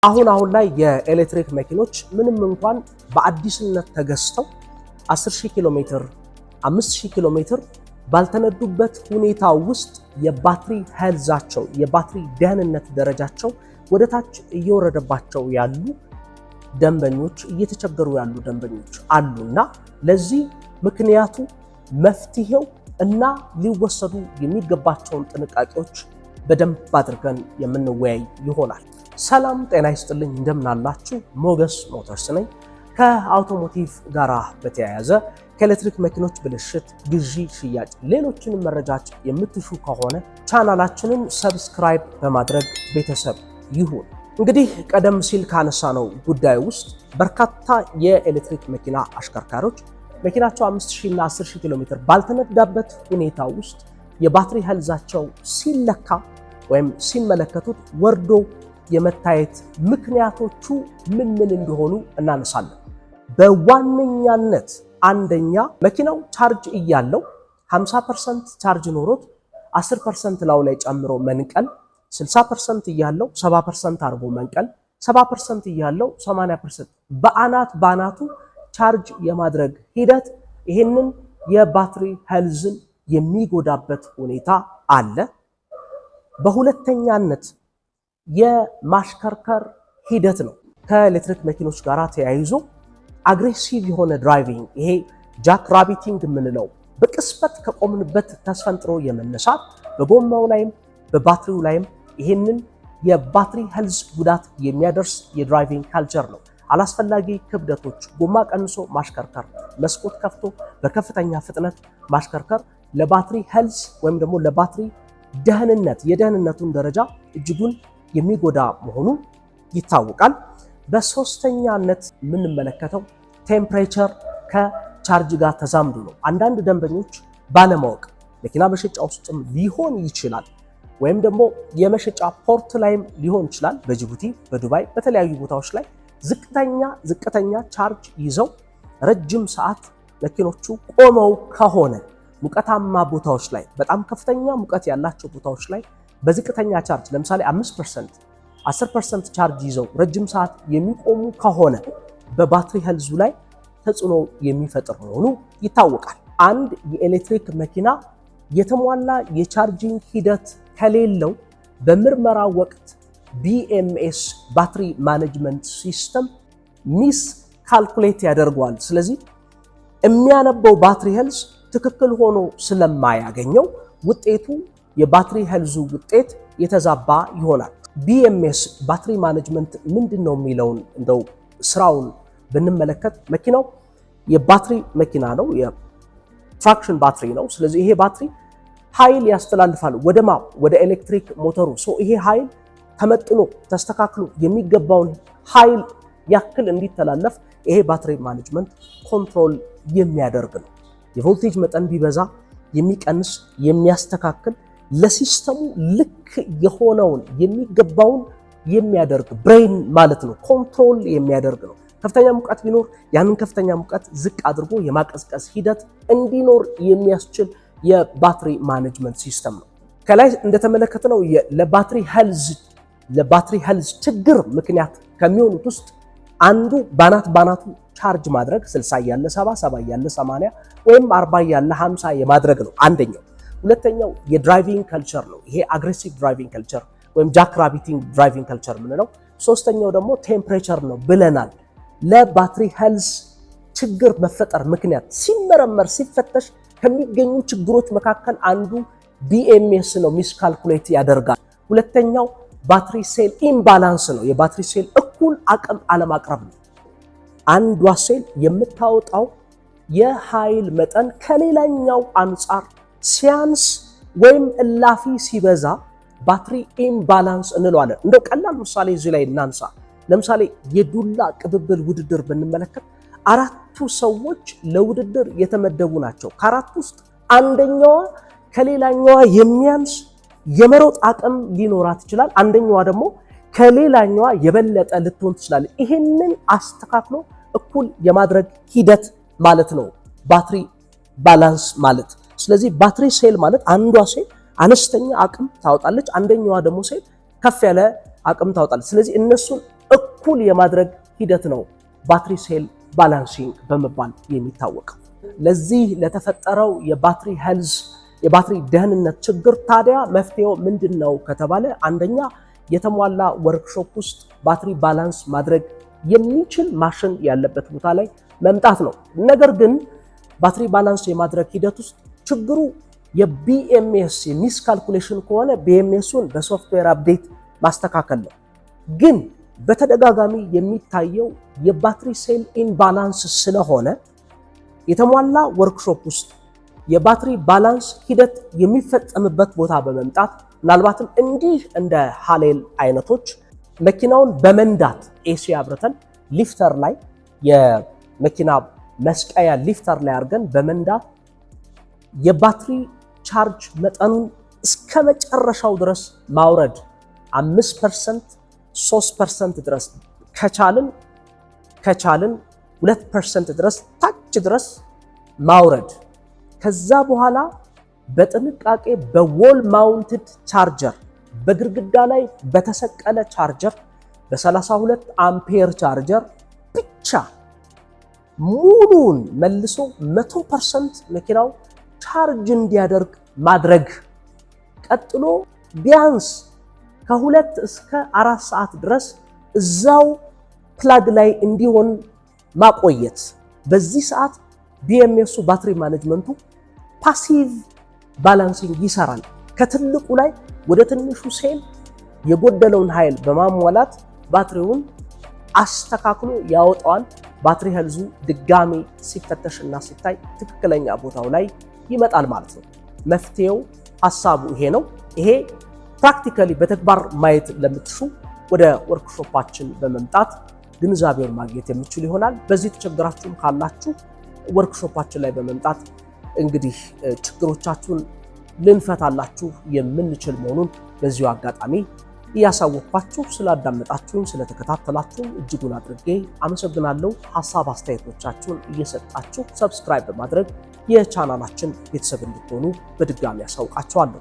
አሁን ላይ የኤሌክትሪክ መኪኖች ምንም እንኳን በአዲስነት ተገዝተው 10000 ኪሎ ሜትር 5000 ኪሎ ሜትር ባልተነዱበት ሁኔታ ውስጥ የባትሪ ሄልዛቸው የባትሪ ደህንነት ደረጃቸው ወደታች እየወረደባቸው ያሉ ደንበኞች እየተቸገሩ ያሉ ደንበኞች አሉና ለዚህ ምክንያቱ መፍትሄው እና ሊወሰዱ የሚገባቸውን ጥንቃቄዎች በደንብ አድርገን የምንወያይ ይሆናል። ሰላም ጤና ይስጥልኝ፣ እንደምን አላችሁ? ሞገስ ሞተርስ ነኝ። ከአውቶሞቲቭ ጋር በተያያዘ ከኤሌክትሪክ መኪኖች ብልሽት፣ ግዢ፣ ሽያጭ፣ ሌሎችንም መረጃዎች የምትሹ ከሆነ ቻናላችንን ሰብስክራይብ በማድረግ ቤተሰብ ይሁን። እንግዲህ ቀደም ሲል ካነሳነው ጉዳይ ውስጥ በርካታ የኤሌክትሪክ መኪና አሽከርካሪዎች መኪናቸው 5000 እና 10000 ኪሎ ሜትር ባልተነዳበት ሁኔታ ውስጥ የባትሪ ሄልዛቸው ሲለካ ወይም ሲመለከቱት ወርዶ የመታየት ምክንያቶቹ ምን እንደሆኑ እናነሳለን። በዋነኛነት አንደኛ መኪናው ቻርጅ እያለው 50% ቻርጅ ኖሮት 10% ላው ላይ ጨምሮ መንቀል፣ 60% እያለው 70% አርጎ መንቀል፣ 70% እያለው 80% በአናቱ ቻርጅ የማድረግ ሂደት ይሄንን የባትሪ ሄልዝን የሚጎዳበት ሁኔታ አለ። በሁለተኛነት የማሽከርከር ሂደት ነው። ከኤሌክትሪክ መኪኖች ጋር ተያይዞ አግሬሲቭ የሆነ ድራይቪንግ፣ ይሄ ጃክ ራቢቲንግ የምንለው በቅስበት ከቆምንበት ተስፈንጥሮ የመነሳት በጎማው ላይም በባትሪው ላይም ይሄንን የባትሪ ሄልዝ ጉዳት የሚያደርስ የድራይቪንግ ካልቸር ነው። አላስፈላጊ ክብደቶች፣ ጎማ ቀንሶ ማሽከርከር፣ መስኮት ከፍቶ በከፍተኛ ፍጥነት ማሽከርከር ለባትሪ ሄልዝ ወይም ደግሞ ለባትሪ ደህንነት የደህንነቱን ደረጃ እጅጉን የሚጎዳ መሆኑ ይታወቃል። በሶስተኛነት የምንመለከተው ቴምፕሬቸር ከቻርጅ ጋር ተዛምዱ ነው። አንዳንድ ደንበኞች ባለማወቅ መኪና መሸጫ ውስጥም ሊሆን ይችላል ወይም ደግሞ የመሸጫ ፖርት ላይም ሊሆን ይችላል። በጅቡቲ፣ በዱባይ፣ በተለያዩ ቦታዎች ላይ ዝቅተኛ ቻርጅ ይዘው ረጅም ሰዓት መኪኖቹ ቆመው ከሆነ ሙቀታማ ቦታዎች ላይ በጣም ከፍተኛ ሙቀት ያላቸው ቦታዎች ላይ በዝቅተኛ ቻርጅ ለምሳሌ 5% 10% ቻርጅ ይዘው ረጅም ሰዓት የሚቆሙ ከሆነ በባትሪ ሄልዙ ላይ ተጽዕኖ የሚፈጥር መሆኑ ይታወቃል። አንድ የኤሌክትሪክ መኪና የተሟላ የቻርጂንግ ሂደት ከሌለው በምርመራ ወቅት BMS ባትሪ ማኔጅመንት ሲስተም ሚስ ካልኩሌት ያደርገዋል። ስለዚህ የሚያነበው ባትሪ ሄልዝ ትክክል ሆኖ ስለማያገኘው ውጤቱ የባትሪ ሄልዙ ውጤት የተዛባ ይሆናል። BMS ባትሪ ማኔጅመንት ምንድነው የሚለውን እንደው ስራውን ብንመለከት መኪናው የባትሪ መኪና ነው፣ የትራክሽን ባትሪ ነው። ስለዚህ ይሄ ባትሪ ኃይል ያስተላልፋል ወደ ኤሌክትሪክ ሞተሩ። ይሄ ኃይል ተመጥኖ ተስተካክሎ የሚገባውን ኃይል ያክል እንዲተላለፍ ይሄ ባትሪ ማኔጅመንት ኮንትሮል የሚያደርግ ነው። የቮልቴጅ መጠን ቢበዛ የሚቀንስ የሚያስተካክል ለሲስተሙ ልክ የሆነውን የሚገባውን የሚያደርግ ብሬን ማለት ነው። ኮንትሮል የሚያደርግ ነው። ከፍተኛ ሙቀት ቢኖር ያንን ከፍተኛ ሙቀት ዝቅ አድርጎ የማቀዝቀዝ ሂደት እንዲኖር የሚያስችል የባትሪ ማኔጅመንት ሲስተም ነው። ከላይ እንደተመለከተነው ለባትሪ ሄልዝ ችግር ምክንያት ከሚሆኑት ውስጥ አንዱ ባናቱ ቻርጅ ማድረግ 60 ያለ 70 ያለ 80 ወይም 40 ያለ 50 የማድረግ ነው አንደኛው። ሁለተኛው የድራይቪንግ ካልቸር ነው። ይሄ አግሬሲቭ ድራይቪንግ ካልቸር ወይም ጃክ ራቢቲንግ ድራይቪንግ ካልቸር የምንለው። ሶስተኛው ደግሞ ቴምፕሬቸር ነው ብለናል። ለባትሪ ሄልዝ ችግር መፈጠር ምክንያት ሲመረመር ሲፈተሽ ከሚገኙ ችግሮች መካከል አንዱ BMS ነው፣ ሚስካልኩሌት ያደርጋል። ሁለተኛው ባትሪ ሴል ኢምባላንስ ነው። የባትሪ ሴል እኩል አቅም አለማቅረብ ነው። አንዷ ሴል የምታወጣው የኃይል መጠን ከሌላኛው አንጻር ሲያንስ ወይም እላፊ ሲበዛ ባትሪ ኢምባላንስ እንለዋለን። እንደው ቀላል ምሳሌ እዚህ ላይ እናንሳ። ለምሳሌ የዱላ ቅብብል ውድድር ብንመለከት 4 ሰዎች ለውድድር የተመደቡ ናቸው። ከአራቱ ውስጥ አንደኛዋ ከሌላኛዋ የሚያንስ የመሮጥ አቅም ሊኖራት ይችላል። አንደኛዋ ደግሞ ከሌላኛዋ የበለጠ ልትሆን ትችላለች። ይሄንን አስተካክሎ እኩል የማድረግ ሂደት ማለት ነው ባትሪ ባላንስ ማለት። ስለዚህ ባትሪ ሴል ማለት አንዷ ሴል አነስተኛ አቅም ታወጣለች፣ አንደኛዋ ደግሞ ሴል ከፍ ያለ አቅም ታወጣለች። ስለዚህ እነሱን እኩል የማድረግ ሂደት ነው ባትሪ ሴል ባላንሲንግ በመባል የሚታወቀው። ለዚህ ለተፈጠረው የባትሪ ሄልዝ የባትሪ ደህንነት ችግር ታዲያ መፍትሄው ምንድነው ከተባለ አንደኛ የተሟላ ወርክሾፕ ውስጥ ባትሪ ባላንስ ማድረግ የሚችል ማሽን ያለበት ቦታ ላይ መምጣት ነው። ነገር ግን ባትሪ ባላንስ የማድረግ ሂደት ውስጥ ችግሩ የቢኤምኤስ የሚስ ካልኩሌሽን ከሆነ ቢኤምኤሱን በሶፍትዌር አፕዴት ማስተካከል ነው። ግን በተደጋጋሚ የሚታየው የባትሪ ሴል ኢምባላንስ ስለሆነ የተሟላ ወርክሾፕ ውስጥ የባትሪ ባላንስ ሂደት የሚፈጸምበት ቦታ በመምጣት ምናልባትም እንዲህ እንደ ሃሌል አይነቶች መኪናውን በመንዳት ኤሲ አብርተን ሊፍተር ላይ የመኪና መስቀያ ሊፍተር ላይ አድርገን በመንዳት የባትሪ ቻርጅ መጠኑን እስከ መጨረሻው ድረስ ማውረድ 5% 3% ድረስ ከቻልን 2% ድረስ ታች ድረስ ማውረድ። ከዛ በኋላ በጥንቃቄ በዎል ማውንትድ ቻርጀር በግድግዳ ላይ በተሰቀለ ቻርጀር በ32 አምፔር ቻርጀር ብቻ ሙሉን መልሶ 100% መኪናው ቻርጅ እንዲያደርግ ማድረግ። ቀጥሎ ቢያንስ ከ2 እስከ 4 ሰዓት ድረስ እዛው ፕላግ ላይ እንዲሆን ማቆየት። በዚህ ሰዓት ቢኤምኤሱ ባትሪ ማኔጅመንቱ ፓሲቭ ባላንሲንግ ይሰራል። ከትልቁ ላይ ወደ ትንሹ ሴል የጎደለውን ኃይል በማሟላት ባትሪውን አስተካክሎ ያወጣዋል። ባትሪ ሄልዙ ድጋሚ ሲፈተሽና ሲታይ ትክክለኛ ቦታው ላይ ይመጣል ማለት ነው። መፍትሄው ሐሳቡ ይሄ ነው። ይሄ ፕራክቲካሊ በተግባር ማየት ለምትሹ ወደ ወርክሾፓችን በመምጣት ግንዛቤውን ማግኘት የሚችል ይሆናል። በዚህ ተቸግራችሁም ካላችሁ ወርክሾፓችን ላይ በመምጣት እንግዲህ ችግሮቻችሁን ልንፈታላችሁ የምንችል መሆኑን በዚሁ አጋጣሚ እያሳወቅኳችሁ ስላዳመጣችሁኝ ስለተከታተላችሁ እጅጉን አድርጌ አመሰግናለሁ። ሐሳብ አስተያየቶቻችሁን እየሰጣችሁ ሰብስክራይብ በማድረግ የቻናላችን ቤተሰብ እንድትሆኑ በድጋሚ ያሳውቃችኋለሁ።